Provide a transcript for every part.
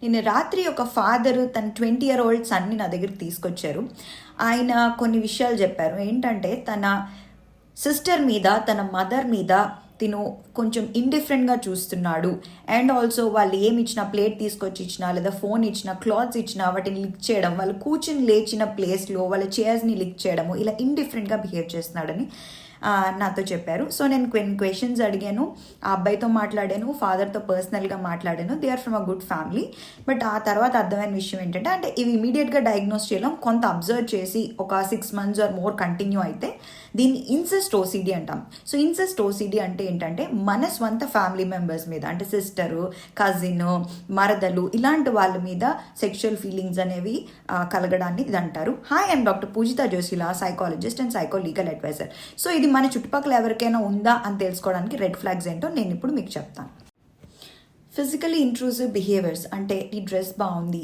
నిన్న రాత్రి ఒక ఫాదరు తన 20-year-old సన్ని నా దగ్గరికి తీసుకొచ్చారు. ఆయన కొన్ని విషయాలు చెప్పారు. ఏంటంటే తన సిస్టర్ మీద, తన మదర్ మీద తిను కొంచెం ఇండిఫరెంట్గా చూస్తున్నాడు. అండ్ ఆల్సో వాళ్ళు ఏమి ఇచ్చినా, ప్లేట్ తీసుకొచ్చి ఇచ్చినా, లేదా ఫోన్ ఇచ్చినా, క్లాత్స్ ఇచ్చినా వాటిని లిక్ చేయడం, వాళ్ళు కూర్చుని లేచిన ప్లేస్లో వాళ్ళ చైర్స్ని లిక్ చేయడము, ఇలా ఇండిఫరెంట్గా బిహేవ్ చేస్తున్నాడని నాతో చెప్పారు. సో నేను కొన్ని క్వశ్చన్స్ అడిగాను, ఆ అబ్బాయితో మాట్లాడాను, ఫాదర్తో పర్సనల్గా మాట్లాడాను. They are from a good family. But ఆ తర్వాత అర్థమైన విషయం ఏంటంటే, అంటే ఇవి ఇమీడియట్గా డయాగ్నోస్ చేయడం, కొంత అబ్జర్వ్ చేసి ఒక 6 months ఆర్ మోర్ కంటిన్యూ అయితే దీన్ని ఇన్సెస్ట్ ఓసిడి అంటాం. సో ఇన్సెస్ట్ ఓసిడి అంటే ఏంటంటే మన స్వంత ఫ్యామిలీ మెంబర్స్ మీద, అంటే సిస్టరు, కజిన్, మరదలు, ఇలాంటి వాళ్ళ మీద సెక్షువల్ ఫీలింగ్స్ అనేవి కలగడాన్ని ఇది అంటారు. Hi, I'm doctor Pujitha Joshila, psychologist and psycho legal adviser. So ఇది మన చుట్టుపక్కల ఎవరికైనా ఉందా అని తెలుసుకోవడానికి రెడ్ ఫ్లాగ్స్ ఏంటో నేను ఇప్పుడు మీకు చెప్తాను. ఫిజికలీ ఇంట్రూసివ్ బిహేవియర్స్ అంటే నీ డ్రెస్ బాగుంది,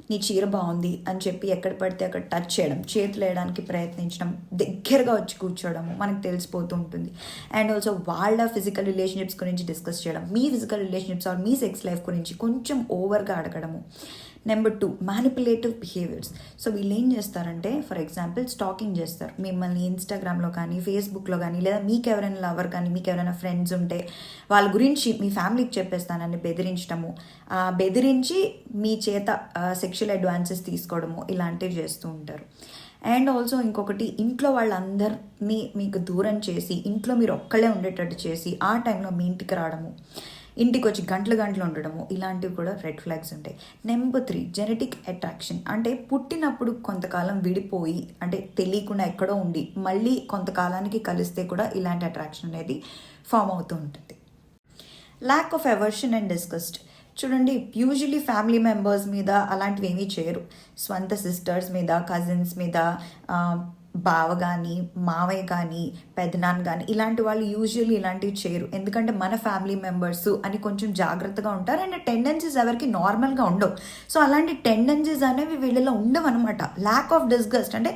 నీ చీర బాగుంది అని చెప్పి ఎక్కడ పడితే అక్కడ టచ్ చేయడం, చేతులు వేయడానికి ప్రయత్నించడం, దగ్గరగా వచ్చి కూర్చోవడము మనకు తెలిసిపోతూ ఉంటుంది. అండ్ ఆల్సో వాళ్ళ ఫిజికల్ రిలేషన్షిప్స్ గురించి డిస్కస్ చేయడం, మీ ఫిజికల్ రిలేషన్షిప్స్ ఆర్ మీ సెక్స్ లైఫ్ గురించి కొంచెం ఓవర్గా అడగడము. Number 2, manipulative behaviours. సో వీళ్ళు ఏం చేస్తారంటే, ఫర్ ఎగ్జాంపుల్ స్టాకింగ్ చేస్తారు మిమ్మల్ని ఇన్స్టాగ్రామ్లో కానీ, ఫేస్బుక్లో కానీ, లేదా మీకు ఎవరైనా లవర్ కానీ, మీకు ఎవరైనా ఫ్రెండ్స్ ఉంటే వాళ్ళ గురించి మీ ఫ్యామిలీకి చెప్పేస్తానని బెదిరించడము, బెదిరించి మీ చేత సెక్షువల్ అడ్వాన్సెస్ తీసుకోవడము, ఇలాంటివి చేస్తూ ఉంటారు. అండ్ ఆల్సో ఇంకొకటి, ఇంట్లో వాళ్ళందరినీ మీకు దూరం చేసి ఇంట్లో మీరు ఒక్కళ్ళే ఉండేటట్టు చేసి ఆ టైంలో మీ ఇంటికి రావడము, ఇంటికి వచ్చి గంటలు ఉండడము, ఇలాంటివి కూడా రెడ్ ఫ్లాగ్స్ ఉంటాయి. Number 3, genetic attraction. అంటే పుట్టినప్పుడు కొంతకాలం విడిపోయి, అంటే తెలియకుండా ఎక్కడో ఉండి మళ్ళీ కొంతకాలానికి కలిస్తే కూడా ఇలాంటి అట్రాక్షన్ అనేది ఫామ్ అవుతూ ఉంటుంది. Lack of aversion and disgust. చూడండి, యూజువలీ ఫ్యామిలీ మెంబర్స్ మీద అలాంటివి ఏమీ చేయరు. స్వంత సిస్టర్స్ మీద, కజిన్స్ మీద, బావ కానీ, మావయ్య కానీ, పెదనాన్న కానీ, ఇలాంటి వాళ్ళు యూజువల్లీ ఇలాంటివి చేయరు. ఎందుకంటే మన ఫ్యామిలీ మెంబర్స్ అని కొంచెం జాగ్రత్తగా ఉంటారు. అండ్ టెండెన్సీస్ ఎవరికి నార్మల్గా ఉండవు. సో అలాంటి టెండెన్సీస్ అనేవి వీళ్ళలో ఉండవు అనమాట. ల్యాక్ ఆఫ్ డిస్గస్ట్ అంటే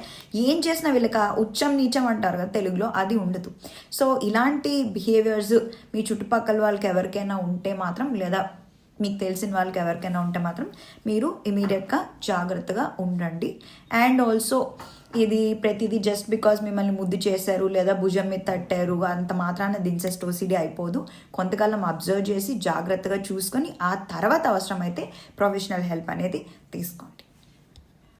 ఏం చేసినా వీళ్ళకి ఉచ్చం నీచం అంటారు కదా తెలుగులో, అది ఉండదు. సో ఇలాంటి బిహేవియర్స్ మీ చుట్టుపక్కల వాళ్ళకి ఎవరికైనా ఉంటే మాత్రం, లేదా మీకు తెలిసిన వాళ్ళకి ఎవరికైనా ఉంటే మాత్రం మీరు ఇమీడియట్గా జాగ్రత్తగా ఉండండి. అండ్ ఆల్సో ఇది ప్రతిదీ జస్ట్ బికాజ్ మిమ్మల్ని ముద్దు చేశారు లేదా భుజం మీద తట్టారు అంత మాత్రాన ఇన్సెస్ట్ ఓసిడి అయిపోదు. కొంతకాలం అబ్జర్వ్ చేసి జాగ్రత్తగా చూసుకొని ఆ తర్వాత అవసరమైతే ప్రొఫెషనల్ హెల్ప్ అనేది తీసుకోండి.